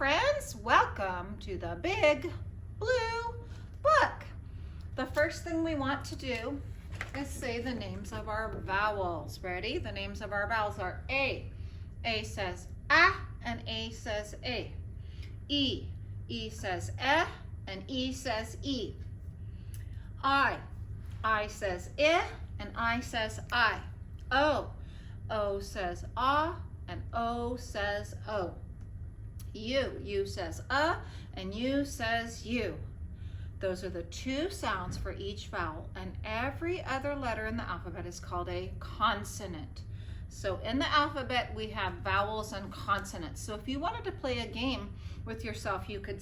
friends, welcome to the Big Blue Book. The first thing we want to do is say the names of our vowels. Ready? The names of our vowels are A. A says A and A says A. E. E says E and E says E. I. I says I and I says I. O. O says ah and O says O. U says and U says U. Those are the two sounds for each vowel, and every other letter in the alphabet is called a consonant. So in the alphabet we have vowels and consonants. So if you wanted to play a game with yourself, you could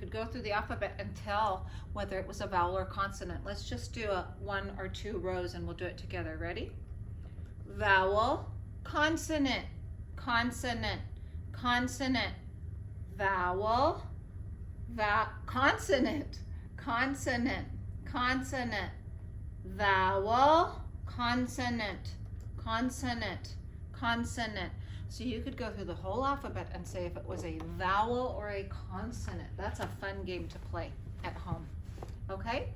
go through the alphabet and tell whether it was a vowel or consonant. Let's just do a 1 or 2 rows and we'll do it together. Ready? Vowel, consonant, consonant, consonant. Vowel, consonant, consonant, consonant. Vowel, consonant, consonant, consonant. So you could go through the whole alphabet and say if it was a vowel or a consonant. That's a fun game to play at home. Okay,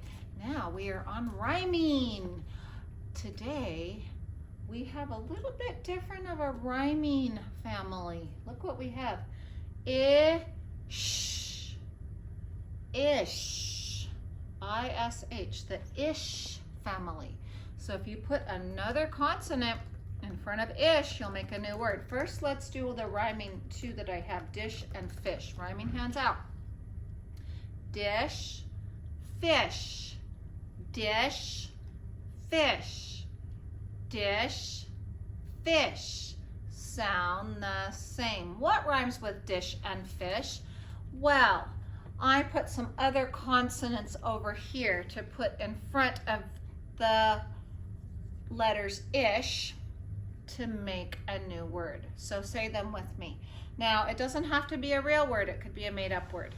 now we are on rhyming. Today we have a little bit different of a rhyming family. Look what we have. Ish, ish, I-S-H, the ish family. So if you put another consonant in front of ish, you'll make a new word. First, let's do the rhyming two that I have, dish and fish. Rhyming hands out. Dish, fish, dish, fish, dish, fish. Sound the same. What rhymes with dish and fish? Well, I put some other consonants over here to put in front of the letters ish to make a new word. So say them with me. Now, it doesn't have to be a real word. It could be a made-up word.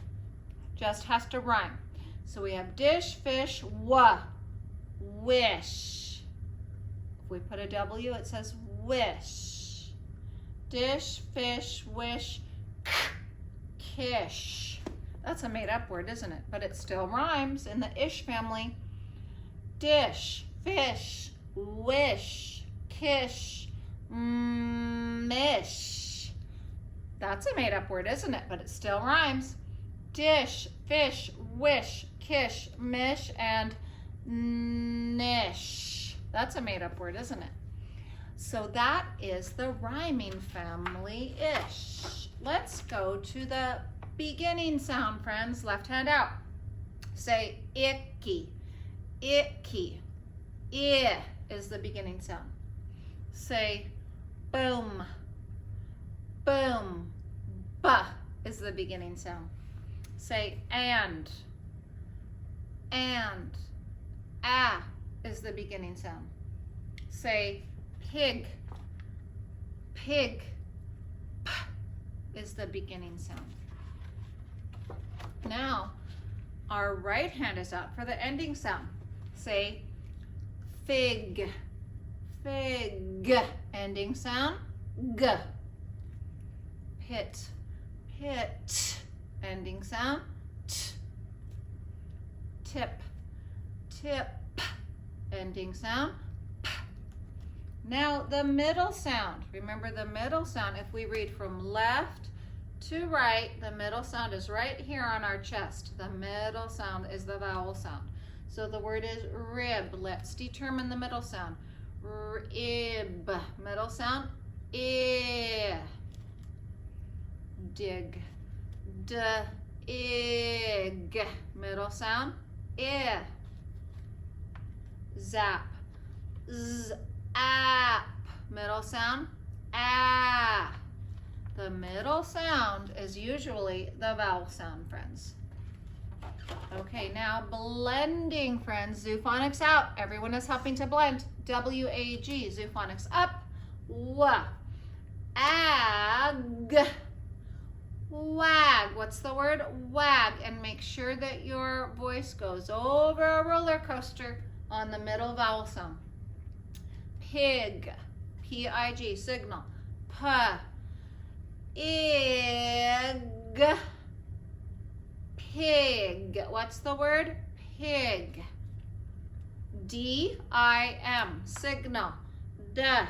Just has to rhyme. So we have dish, fish, wish. If we put a W, it says wish. Dish, fish, wish, kish. That's a made-up word, isn't it? But it still rhymes in the ish family. Dish, fish, wish, kish, mish. That's a made-up word, isn't it? But it still rhymes. Dish, fish, wish, kish, mish, and nish. That's a made-up word, isn't it? So that is the rhyming family-ish. Let's go to the beginning sound, friends. Left hand out. Say icky, icky. I is the beginning sound. Say boom, boom. Ba is the beginning sound. Say and. Ah is the beginning sound. Say pig, pig. P is the beginning sound. Now, our right hand is out for the ending sound. Say fig, fig. Ending sound, g. Pit, pit. Ending sound, t. Tip, tip. Ending sound, p. Now the middle sound. Remember the middle sound, if we read from left to right, the middle sound is right here on our chest. The middle sound is the vowel sound. So the word is rib. Let's determine the middle sound. Rib. Middle sound, I. Dig, ig. Middle sound, I. Zap, zap. Middle sound, ah. The middle sound is usually the vowel sound, friends. Okay, now blending, friends. Zoophonics out. Everyone is helping to blend. W-A-G. Zoophonics up. W. Ag. Wag. What's the word? Wag. And make sure that your voice goes over a roller coaster on the middle vowel sound. Pig. P-I-G. Signal. P. Ig. Pig. What's the word? Pig. D-I-M. Signal. Dim.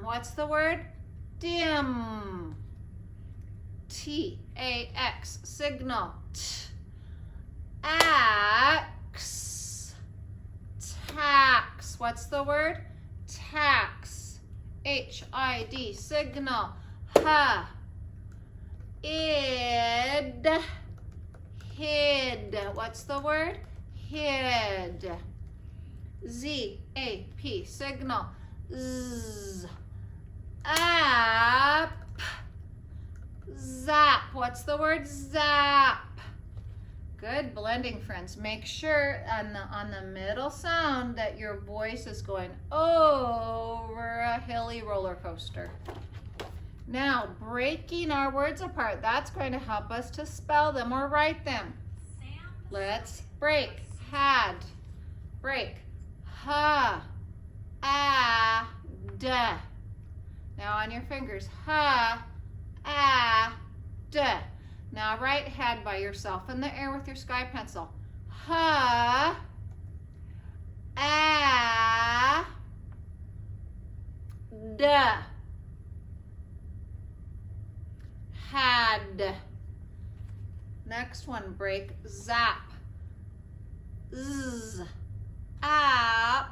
What's the word? Dim. T-A-X. Signal. Ax. Tax. What's the word? Tax. H-I-D. Signal. Ha. Id. Hid. What's the word? Hid. Z-A-P. Signal. Z. App. Zap. What's the word? Zap. Good blending, friends. Make sure on the middle sound that your voice is going over a hilly roller coaster. Now, breaking our words apart, that's going to help us to spell them or write them. Let's break. Had. Break. Ha. A. D. Now on your fingers. Ha. A. D. Now write had by yourself in the air with your sky pencil. Ha. A. D. Had. Next one, break. Zap. Z. App.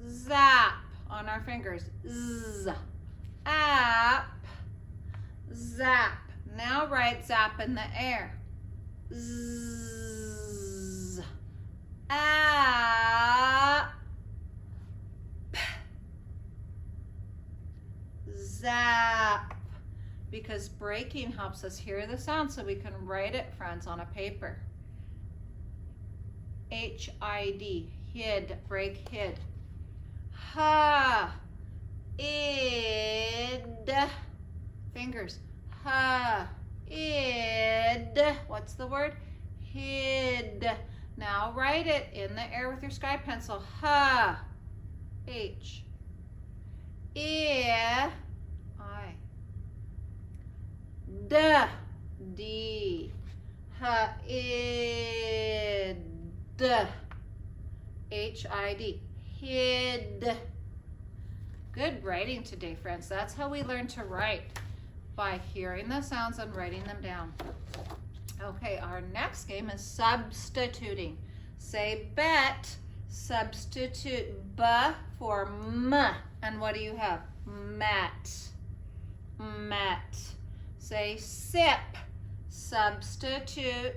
Zap. On our fingers. Z. App. Zap. Now write zap in the air. Z. App. Zap. Because breaking helps us hear the sound so we can write it, friends, on a paper. H-I-D. Hid. Break. Hid. Ha. Id. Fingers. Ha. Id. What's the word? Hid. Now write it in the air with your sky pencil. Ha. H. I. I. D. D. Ha. Id. H-I-D. Hid. Good writing today, friends. That's how we learn to write, by hearing the sounds and writing them down. Okay, our next game is substituting. Say bet, substitute B for M. And what do you have? Met. Met. Say sip, substitute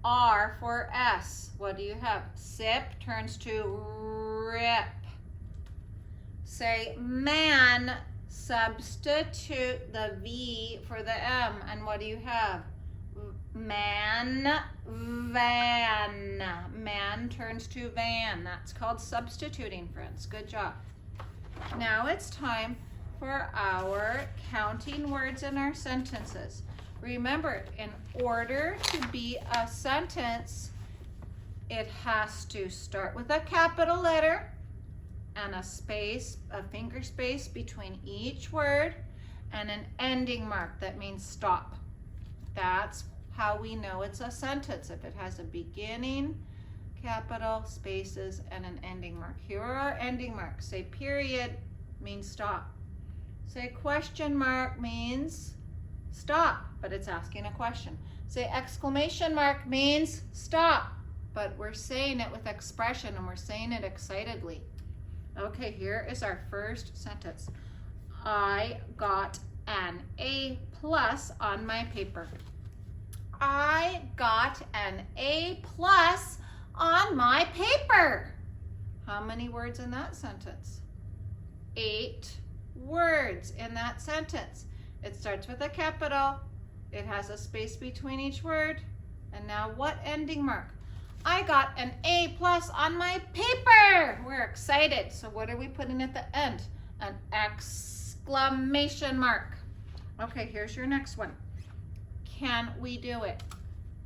R for S. What do you have? Sip turns to rip. Say man, substitute the V for the M. And what do you have? Man, van. Man turns to van. That's called substituting, friends. Good job. Now it's time for our counting words in our sentences. Remember, in order to be a sentence, it has to start with a capital letter and a space, a finger space between each word, and an ending mark. That means stop. That's how we know it's a sentence, if it has a beginning, capital, spaces, and an ending mark. Here are our ending marks. Say period means stop. Say question mark means stop, but it's asking a question. Say exclamation mark means stop, but we're saying it with expression and we're saying it excitedly. Okay, here is our first sentence. I got an A+ on my paper. I got an A+ on my paper. How many words in that sentence? 8 words in that sentence. It starts with a capital. It has a space between each word. And now what ending mark? I got an A+ on my paper. We're excited. So what are we putting at the end? An exclamation mark. Okay, here's your next one. Can we do it?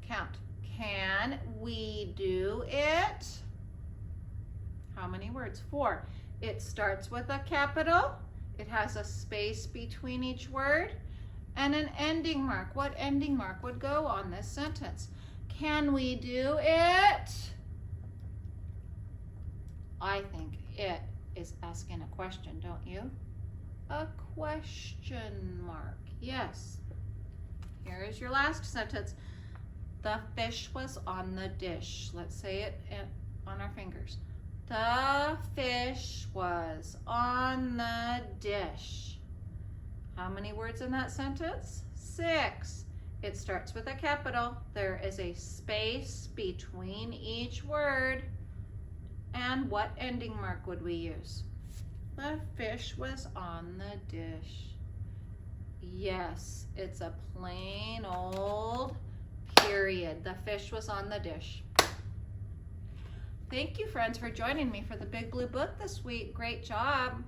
Count. Can we do it? How many words? 4. It starts with a capital. It has a space between each word and an ending mark. What ending mark would go on this sentence? Can we do it? I think it is asking a question, don't you? A question mark. Yes. Here is your last sentence. The fish was on the dish. Let's say it on our fingers. The fish was on the dish. How many words in that sentence? 6. It starts with a capital. There is a space between each word. And what ending mark would we use? The fish was on the dish. Yes, it's a plain old period. The fish was on the dish. Thank you, friends, for joining me for the Big Blue Book this week. Great job.